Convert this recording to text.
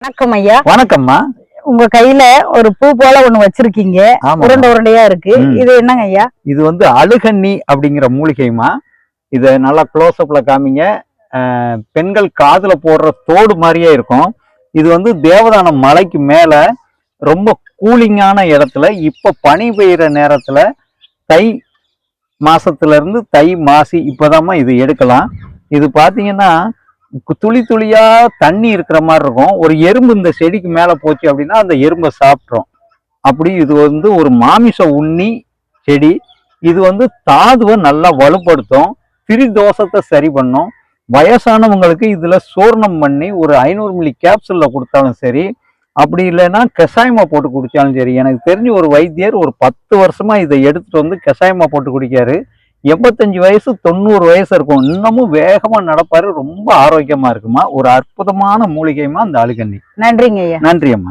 வணக்கம் ஐயா. வணக்கம்மா. உங்க கையில ஒரு பூ போல ஒண்ணு வச்சிருக்கீங்க. உருண்டை உருண்டையா இருக்கு. இது என்னங்க ஐயா? இது வந்து அழுகண்ணி அப்படிங்கிற மூலிகைமா. இத நல்லா க்ளோஸ் அப்ல காமிங்க. பெண்கள் காதுல போடுற தோடு மாதிரியே இருக்கும். இது வந்து தேவதானம் மலைக்கு மேல ரொம்ப கூலிங்கான இடத்துல இப்ப பனி பெய்யுற நேரத்துல தை மாசத்துல இருந்து தை மாசி இப்பதாம்மா இது எடுக்கலாம். இது பாத்தீங்கன்னா துளி துளியா தண்ணி இருக்கிற மாதிரி இருக்கும். ஒரு எறும்பு இந்த செடிக்கு மேல போச்சு அப்படின்னா அந்த எறும்பை சாப்பிட்றோம். அப்படி இது வந்து ஒரு மாமிச உண்ணி செடி. இது வந்து தாதுவை நல்லா வலுப்படுத்தும், திரிதோஷத்தை சரி பண்ணும். வயசானவங்களுக்கு இதுல சூர்ணம் பண்ணி ஒரு 500 மில்லி கேப்சூல்ல கொடுத்தாலும் சரி, அப்படி இல்லைன்னா கஷாயமா போட்டு குடிச்சாலும் சரி. எனக்கு தெரிஞ்சு ஒரு வைத்தியர் ஒரு 10 வருஷமா இதை எடுத்துட்டு வந்து கஷாயமா போட்டு குடிக்காரு. 85 வயசு 90 வயசு இருக்கும். இன்னமும் வேகமா நடப்பாரு. ரொம்ப ஆரோக்கியமா இருக்குமா. ஒரு அற்புதமான மூலிகைமா அந்த அழுகண்ணி. நன்றிங்க ஐயா. நன்றி அம்மா.